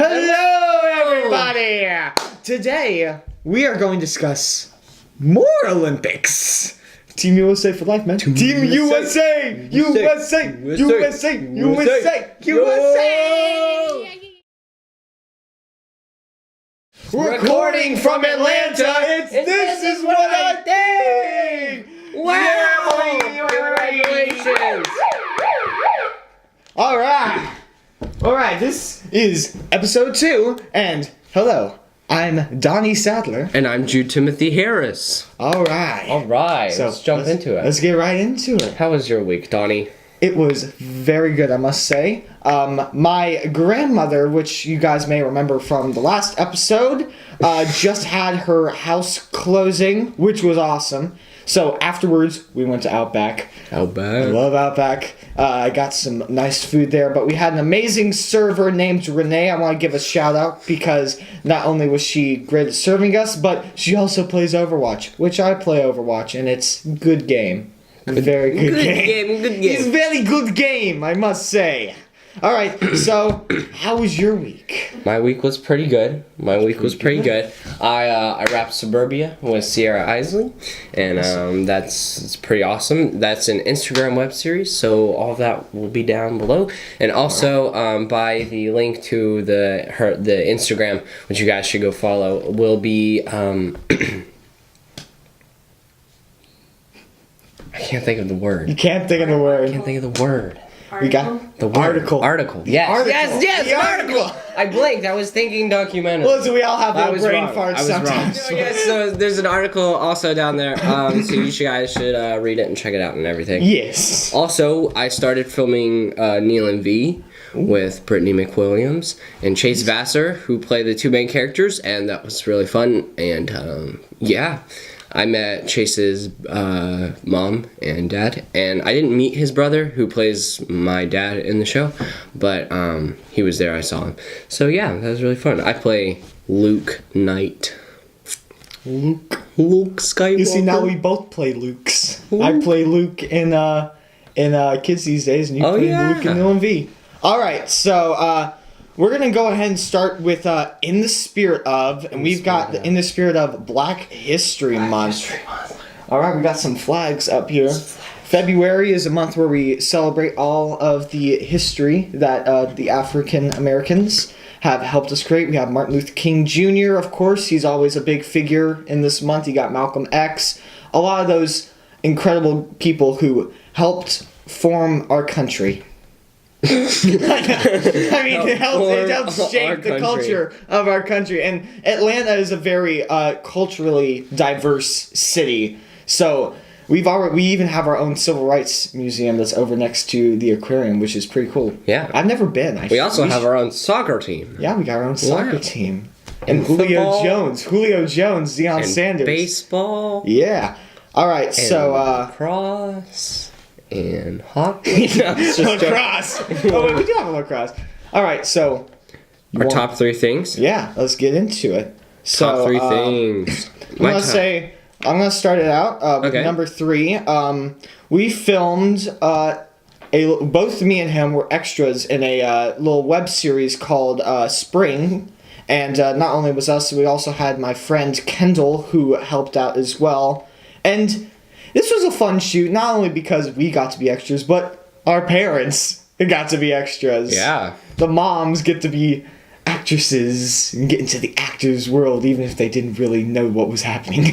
Hello, everybody! Today, we are going to discuss more Olympics. Team USA for life, man. Team USA! USA! USA! USA! USA! Recording from Atlanta, it's This Is What I Think! Wow! Congratulations! Alright, this is episode 2, and hello, I'm Donny Sadler. And I'm Jude Timothy Harris. Alright. So let's jump into it. Let's get right into it. How was your week, Donny? It was very good, I must say. My grandmother, which you guys may remember from the last episode, just had her house closing, which was awesome. So afterwards, we went to Outback. Outback. I love Outback. I got some nice food there, but we had an amazing server named Renee. I want to give a shout out because not only was she great at serving us, but she also plays Overwatch, which I play Overwatch, and it's good game. Very good game. Good game. It's a very good game, I must say. Alright, so how was your week? My week was pretty good. I wrapped Suburbia with Sierra Isley, and that's pretty awesome. That's an Instagram web series, so all of that will be down below. And also, by the link to the Instagram, which you guys should go follow, will be I can't think of the word. You can't think of the word. I can't think of the word. We got the word. Article. Yes. Article. Yes. The article. I blinked. I was thinking documentary. Well, so we all have little brain farts I was sometimes. wrong. Yes, so there's an article also down there. So you guys should read it and check it out and everything. Yes. Also, I started filming Neal Vee with Brittney McWilliams and Chase Vasser, who play the two main characters, and that was really fun. And yeah. I met Chase's mom and dad, and I didn't meet his brother, who plays my dad in the show, but he was there, I saw him. So yeah, that was really fun. I play Luke Knight. Luke Skywalker. You see, now we both play Lukes. I play Luke in Kids These Days, and you play Luke in Neal Vee. Alright, so we're going to go ahead and start with In the Spirit of, and we've got In the Spirit of Black History Month. Alright, we got some flags up here. February is a month where we celebrate all of the history that the African Americans have helped us create. We have Martin Luther King Jr., of course. He's always a big figure in this month. You got Malcolm X. A lot of those incredible people who helped form our country. I mean, it helps shape the culture of our country, and Atlanta is a very culturally diverse city. So we even have our own civil rights museum that's over next to the aquarium, which is pretty cool. Yeah, I've never been. We also have our own soccer team. Yeah, we got our own soccer team, and Julio Jones, Deion Sanders, baseball. Yeah. All right, so lacrosse. And hockey. Lacrosse. Oh, wait, we do have a lacrosse. All right, so our top 3 things. Yeah, let's get into it. So, top 3 things. I'm gonna start it out with number 3. We filmed both me and him were extras in a little web series called Spring, and not only was us, we also had my friend Kendall who helped out as well, and this was a fun shoot, not only because we got to be extras, but our parents got to be extras. Yeah. The moms get to be actresses and get into the actors' world, even if they didn't really know what was happening.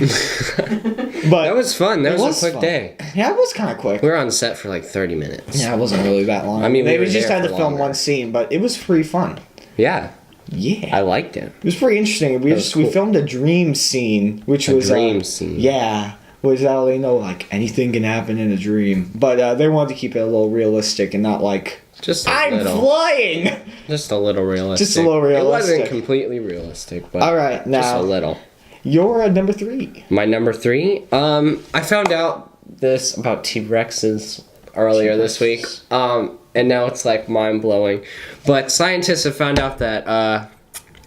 But that was fun. That was a quick day. Yeah, it was kind of quick. We were on set for like 30 minutes. Yeah, it wasn't really that long. I mean, we just had to film one scene, but it was pretty fun. Yeah. Yeah. I liked it. It was pretty interesting. We filmed a dream scene, which was a dream scene. Yeah. Was how they know, like, anything can happen in a dream. But they wanted to keep it a little realistic and not like, I'm flying! Just a little realistic. Just a little realistic. It wasn't completely realistic, but alright, now, just a little. You're number 3. My number 3? I found out this about T-Rexes earlier this week. And now it's, like, mind-blowing. But scientists have found out that a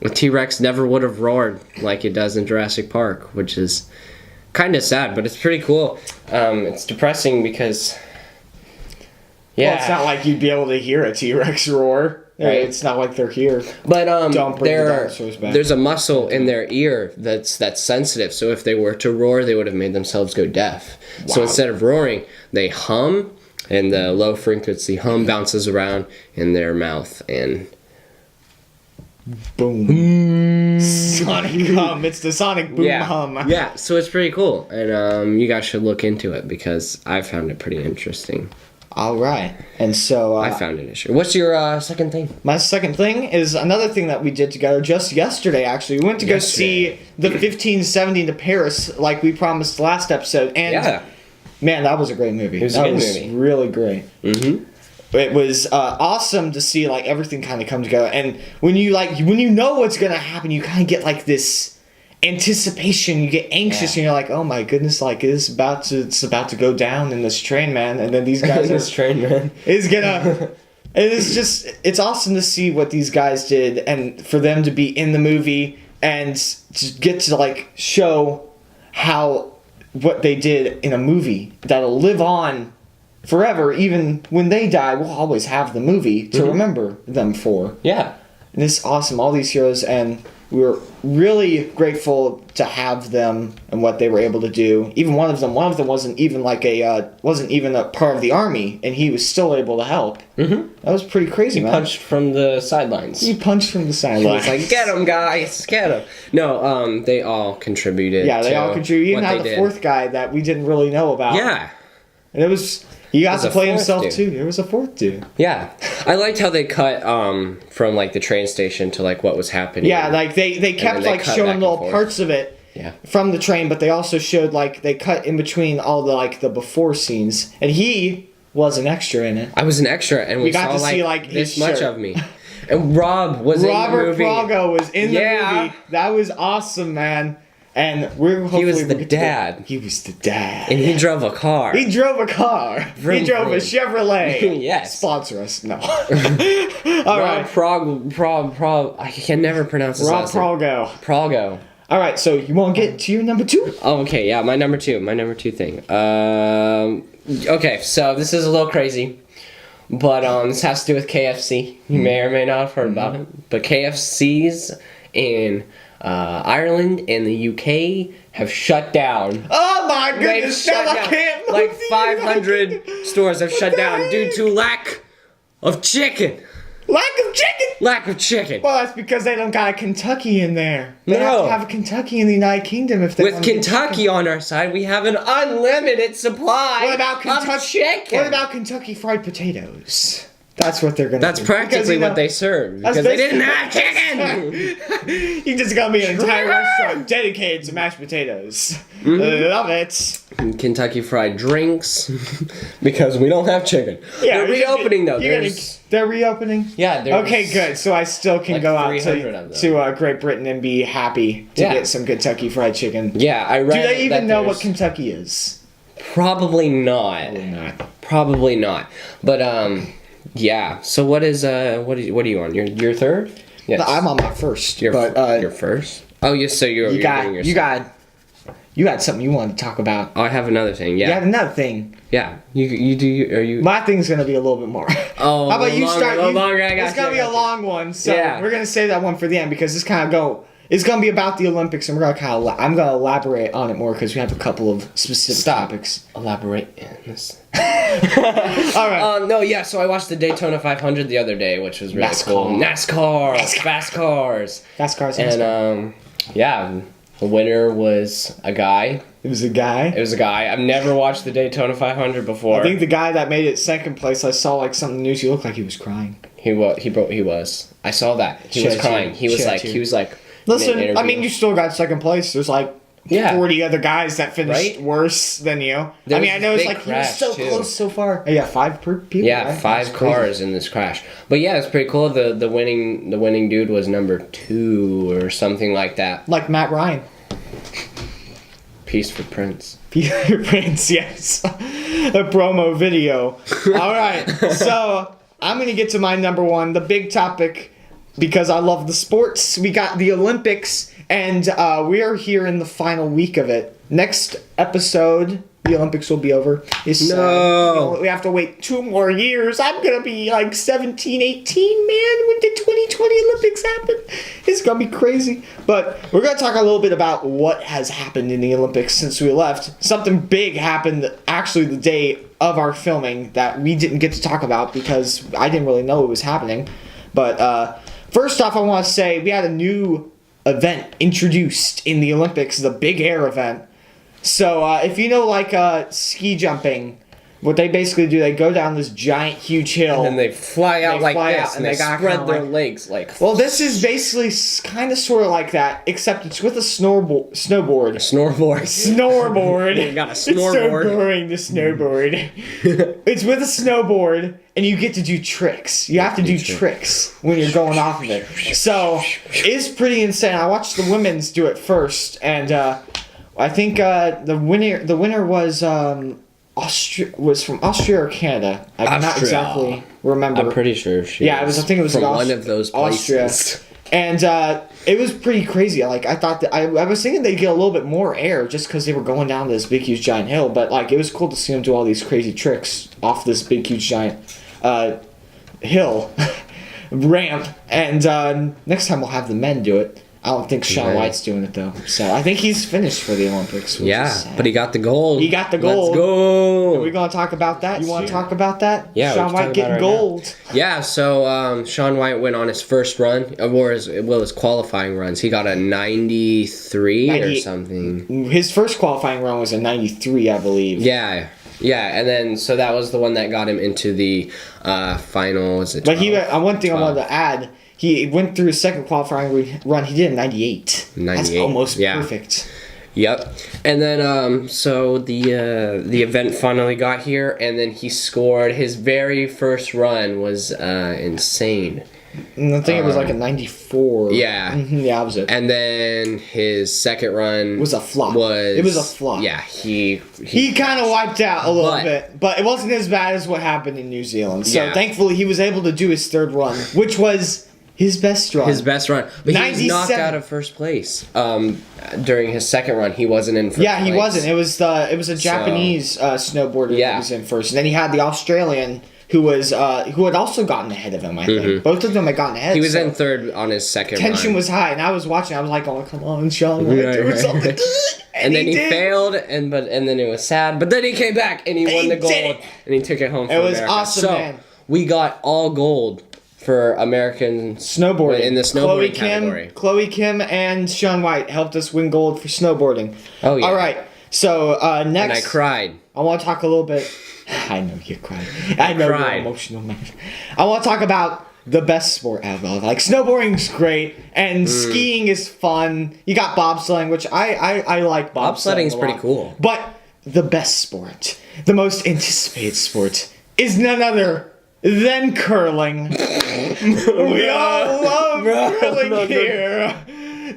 T-Rex never would have roared like it does in Jurassic Park, which is kind of sad, but it's pretty cool. It's depressing because, well, it's not like you'd be able to hear a T-Rex roar. Right? It's not like they're here. But Don't bring the dinosaurs back. there's a muscle in their ear that's sensitive. So if they were to roar, they would have made themselves go deaf. Wow. So instead of roaring, they hum, and the low frequency hum bounces around in their mouth and boom. Sonic hum. It's the sonic boom hum. Yeah, so it's pretty cool. And you guys should look into it because I found it pretty interesting. All right. And so I found it interesting. What's your second thing? My second thing is another thing that we did together just yesterday, actually. We went to go see the 1570 to Paris like we promised last episode. And man, that was a great movie. It was a good movie. Really great. Mm-hmm. It was awesome to see like everything kind of come together, and when you know what's gonna happen, you kind of get like this anticipation. You get anxious, and you're like, "Oh my goodness! Like it's about to go down in this train, man!" And then these guys this train, man, is gonna. It's awesome to see what these guys did, and for them to be in the movie and to get to like show how what they did in a movie that'll live on forever. Even when they die, we'll always have the movie to remember them for. Yeah. And it's awesome, all these heroes, and we were really grateful to have them and what they were able to do. Even one of them wasn't even like wasn't even a part of the army, and he was still able to help. Mm-hmm. That was pretty crazy, man. He punched from the sidelines. He punched from the sidelines. He was like, "Get him, guys, get him!" No, they all contributed. Yeah, they all contributed. Even had the fourth guy that we didn't really know about. Yeah, and it was. He got to play himself too. There was a fourth dude. Yeah, I liked how they cut from like the train station to like what was happening. Yeah, like they kept like showing little parts of it from the train, but they also showed like they cut in between all the like the before scenes, and he was an extra in it. I was an extra, and we got to see like this much of me. And Robert Pralgo was in the movie. That was awesome, man. And he was the dad. He was the dad. And he drove a car. He drove a car. Vroom, he drove a Chevrolet. Yes. Sponsor us. No. All right. I can never pronounce his last name. Pralgo. All right, so you want to get to your number two? Oh, okay, yeah, my number two thing. Okay, so this is a little crazy, but this has to do with KFC. You may or may not have heard about it, but KFC's in Ireland and the UK have shut down. Oh my goodness! I can't believe like 500 stores have shut down due to lack of chicken. Lack of chicken. Well, that's because they don't got a Kentucky in there. They have to have a Kentucky in the United Kingdom if they want to. With Kentucky on our side, we have an unlimited supply of chicken. What about Kentucky Fried Potatoes? That's what they're gonna do. That's practically what they serve because they didn't have chicken. You just got me an entire restaurant dedicated to mashed potatoes. Love it. Kentucky Fried Drinks because we don't have chicken. Yeah, they're reopening though. They're reopening. Yeah. Okay, good. So I still can go out to Great Britain and be happy to get some Kentucky Fried Chicken. Yeah, I read. Do they even know what Kentucky is? Probably not. Probably not. But yeah. So what are you on? Your third? Yes. No, I'm on my first. Your first? Oh, yes. So you got something you wanted to talk about. Oh, I have another thing. Yeah. You have another thing. Yeah. You. My thing's gonna be a little bit more. Oh. How about you start? It's gonna be a long one. So we're gonna save that one for the end because it's gonna be about the Olympics, and I'm gonna elaborate on it more because we have a couple of specific topics. Elaborate in this. All right. No, yeah. So I watched the Daytona 500 the other day, which was really cool. NASCAR. Fast cars. And yeah, the winner was a guy. It was a guy. I've never watched the Daytona 500 before. I think the guy that made it second place, I saw like something news. He looked like he was crying. He was. I saw that. He was crying. He was like. Listen, I mean, you still got second place. There's like 40 other guys that finished worse than you. I mean, I know it's like you were so close so far. Yeah, 5 people. Yeah, right? 5 cars in this crash. But yeah, it's pretty cool. The winning dude was number 2 or something like that. Like Matt Ryan. Peace for Prince. Peace for Prince, yes. A promo video. All right, so I'm gonna get to my number 1, the big topic. Because I love the sports. We got the Olympics, and we are here in the final week of it. Next episode, the Olympics will be over. It's sad. No. We have to wait 2 more years. I'm going to be like 17, 18, man, when the 2020 Olympics happen. It's going to be crazy. But we're going to talk a little bit about what has happened in the Olympics since we left. Something big happened actually the day of our filming that we didn't get to talk about because I didn't really know it was happening. But first off, I want to say we had a new event introduced in the Olympics, the big air event. So if you know like ski jumping, what they basically do, they go down this giant, huge hill. And then they fly out like this, and they spread their legs like... Well, this is basically kind of sort of like that, except it's with a snowboard. Snoreboard. Snowboard. You got a It's so snowboard. boring, the snowboard. It's with a snowboard, and you get to do tricks. You have to do tricks when you're going off of it. So, it's pretty insane. I watched the women's do it first, and I think the winner was... was from Austria or Canada. I cannot exactly remember. I'm pretty sure she I think it was from like one of those places. Austria. And it was pretty crazy. Like, I thought that I was thinking they'd get a little bit more air just because they were going down this big, huge, giant hill. But, like, it was cool to see them do all these crazy tricks off this big, huge, giant hill ramp. And next time we'll have the men do it. I don't think Shaun White's doing it, though. So I think he's finished for the Olympics. But he got the gold. He got the gold. Let's go. Are we going to talk about that? You want to talk about that? Yeah. Shaun White getting gold. Yeah, so Shaun White went on his first run, or his qualifying runs. He got a 93 or something. His first qualifying run was a 93, I believe. Yeah, and then, so that was the one that got him into the final, was it 12? But one thing 12. I wanted to add, he went through his second qualifying run, he did a 98. That's almost perfect. Yep. And then, so the event finally got here, and then he scored. His very first run was insane. And I think it was like a 94. Yeah. Mm-hmm, yeah, that was it. And then his second run was a flop. It was a flop. Yeah, he kind of wiped out a little bit, but it wasn't as bad as what happened in New Zealand. So thankfully, he was able to do his third run, which was his best run. But he was knocked out of first place. During his second run, he wasn't in first place. Yeah, he wasn't. It was a Japanese snowboarder that was in first. And then he had the Australian who had also gotten ahead of him, I think. Both of them had gotten ahead. He was in third on his second run. Tension was high, and I was watching. I was like, oh, come on, Shaun, do something. And then he failed, and then it was sad. But then he came back, and he won the gold. And he took it home for America. It was awesome, man. We got all gold for American snowboarding in the snowboarding category. Chloe Kim and Shaun White helped us win gold for snowboarding. Oh yeah. All right. So next, and I cried. I want to talk a little bit. I know you cried. I know you're emotional, man. I want to talk about the best sport ever. Like, snowboarding's great, and skiing is fun. You got bobsledding, which I like bobsledding. Bobsledding's pretty cool. But the best sport, the most anticipated sport, is none other than curling. We all love curling here.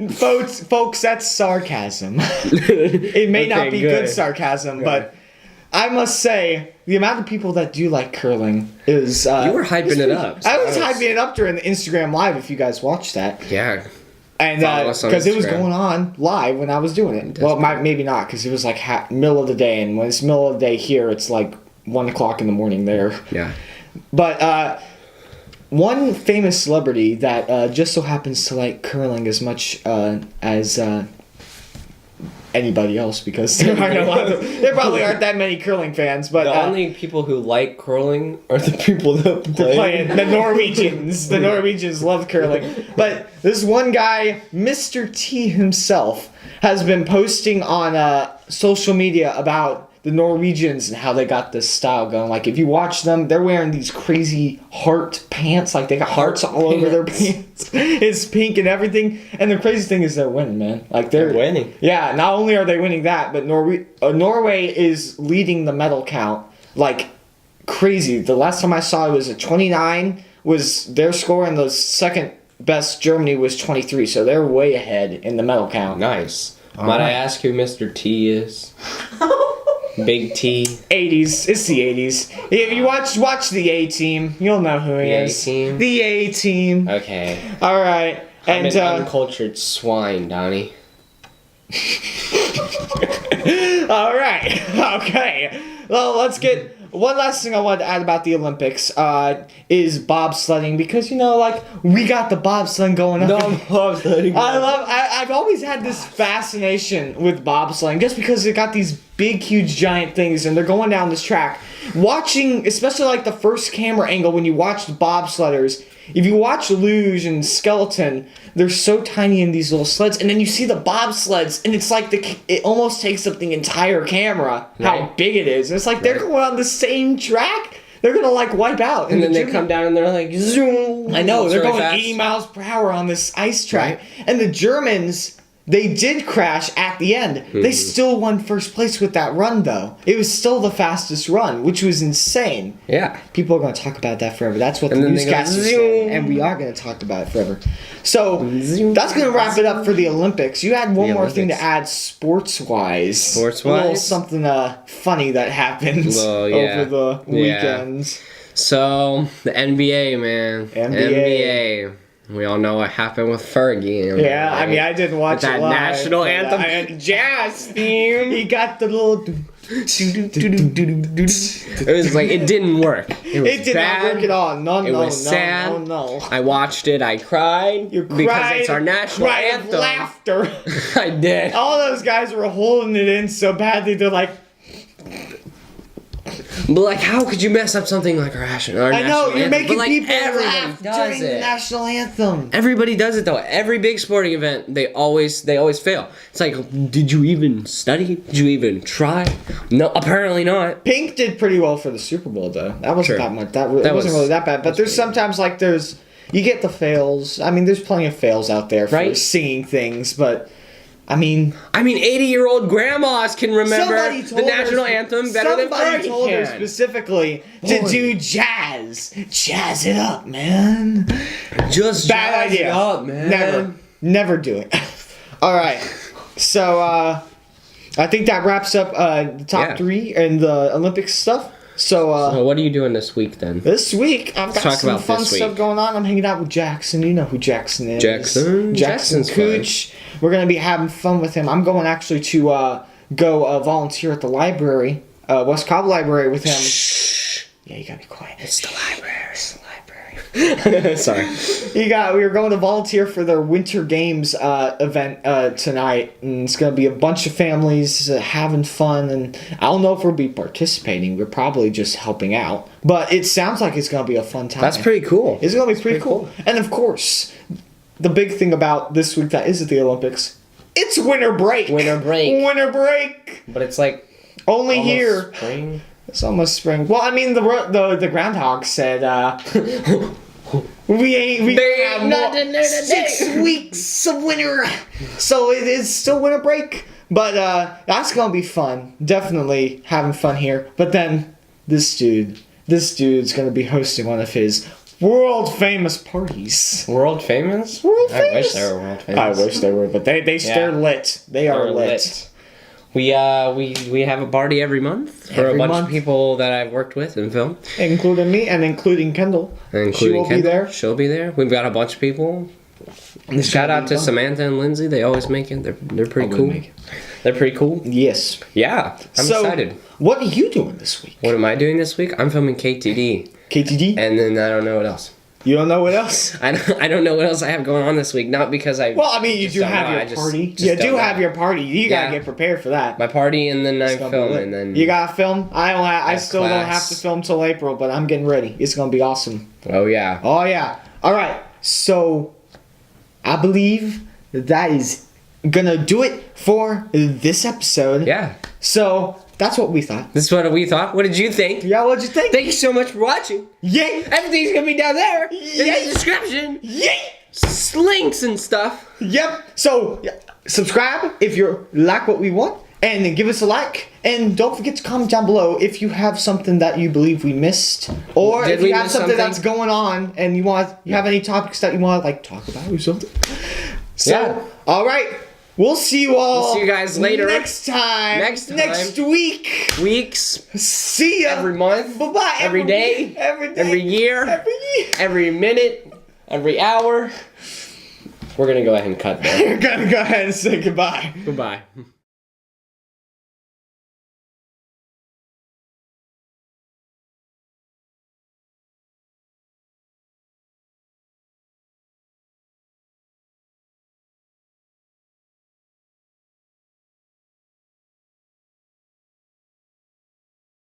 Folks, that's sarcasm. It may not be good sarcasm, but I must say, the amount of people that do like curling is... you were hyping it up. So I was hyping it up during the Instagram Live, if you guys watched that. Yeah. And because it was going on live when I was doing it. Well, maybe not, because it was like middle of the day, and when it's middle of the day here, it's like 1 o'clock in the morning there. Yeah. But one famous celebrity that just so happens to like curling as much as anybody else, because there probably aren't that many curling fans. But the only people who like curling are the people that play. The Norwegians. The Norwegians love curling. But this one guy, Mr. T himself, has been posting on social media about the Norwegians and how they got this style going. Like, if you watch them, they're wearing these crazy heart pants. Like, they got hearts all over their pants. It's pink and everything. And the crazy thing is they're winning, man. Like, they're winning. Yeah, not only are they winning that, but Norway is leading the medal count like crazy. The last time I saw it was a 29 was their score, and the second best Germany was 23. So they're way ahead in the medal count. Nice. Might I ask who Mr. T is? Big T. 80s. It's the 80s. If you watch the A-Team, you'll know who he is. A-Team? The A-Team. Okay. All right. I'm an uncultured swine, Donnie. All right. Okay. Well, let's get one last thing I wanted to add about the Olympics is bobsledding, because we got the bobsledding going on. No bobsledding. I've always had this fascination with bobsledding, just because they got these big, huge, giant things, and they're going down this track. Watching, especially like the first camera angle when you watch the bobsledders. If you watch Luge and Skeleton, they're so tiny in these little sleds, and then you see the bobsleds, and it's like it almost takes up the entire camera, how big it is. And it's like they're going on the same track. They're gonna like wipe out. And then they come down and they're like zoom. I know, they're really going fast. 80 miles per hour on this ice track. And the Germans, they did crash at the end. Mm-hmm. They still won first place with that run, though. It was still the fastest run, which was insane. Yeah. People are going to talk about that forever. That's what the newscasters say, and we are going to talk about it forever. So, that's going to wrap it up for the Olympics. You had one more thing to add sports-wise. Sports-wise? A little something funny that happens over the weekends. So, the NBA, man. NBA. We all know what happened with Fergie. Yeah, I mean, I didn't watch that it live, national anthem jazz theme. He got the little. It was like it didn't work. It did not work at all. It was sad. No. I watched it. I cried. You cried because it's our national anthem. Of laughter. I did. All those guys were holding it in so badly. They're like. But like, how could you mess up something like our national anthem? I know, you're making people everybody laugh does during it. the national anthem. Everybody does it though. Every big sporting event, they always fail. It's like, did you even study? Did you even try? No, apparently not. Pink did pretty well for the Super Bowl though. That wasn't that much. It wasn't really that bad. But there's sometimes like you get the fails. I mean, there's plenty of fails out there for singing things, but. I mean, 80-year-old grandmas can remember the national anthem better than Fergie Somebody told her can. Specifically to do jazz. Jazz it up, man. Just bad jazz idea. It up, man. Never do it. All right. So I think that wraps up the top 3 and the Olympics stuff. So what are you doing this week then? This week I've got some fun stuff going on. I'm hanging out with Jackson. You know who Jackson is. Jackson Cooch. We're going to be having fun with him. I'm going actually to go volunteer at the library, West Cobb Library with him. Shh. Yeah, you got to be quiet. It's the library. Sorry. We were going to volunteer for their Winter Games event tonight, and it's going to be a bunch of families having fun, and I don't know if we'll be participating. We're probably just helping out, but it sounds like it's going to be a fun time. That's pretty cool. It's going to be pretty cool. And of course, the big thing about this week that is at the Olympics, it's winter break. Winter break. But it's like only here. Spring. It's almost spring. Well, I mean, the groundhog said we have nothing 6 weeks of winter, so it is still winter break. But that's gonna be fun. Definitely having fun here. But then this dude's gonna be hosting one of his world famous parties. World famous? I wish they were world famous. I wish they were, but they're lit. They're lit. We have a party every month for a bunch of people that I've worked with in film, including me and including Kendall. She will be there. She'll be there. We've got a bunch of people. Shout out to Samantha and Lindsey. They always make it. They're pretty cool. They're pretty cool. Yes. Yeah. I'm excited. What are you doing this week? What am I doing this week? I'm filming KTD. KTD? And then I don't know what else. You don't know what else? I don't know what else I have going on this week. Not because I. Well, I mean, you do have your party. You do have your party. You gotta get prepared for that. My party, and then I film, and then you gotta film. I still don't have to film till April, but I'm getting ready. It's gonna be awesome. Oh yeah. Oh yeah. All right. So, I believe that is gonna do it for this episode. Yeah. So. That's what we thought. This is what we thought. What did you think? Yeah, what'd you think? Thank you so much for watching. Yay! Everything's gonna be down there. Yay! In the description. Yay! Links and stuff. Yep. So, subscribe if you like what we want, and then give us a like. And don't forget to comment down below if you have something that you believe we missed, or if you have something that's going on and you have any topics that you want to talk about or something. So, all right. We'll see you all. We'll see you guys later. Next time. Next week. Weeks. See ya. Every month. Bye-bye. Every day. Every year. Every minute. Every hour. We're going to go ahead and cut there. We're going to go ahead and say goodbye. Goodbye.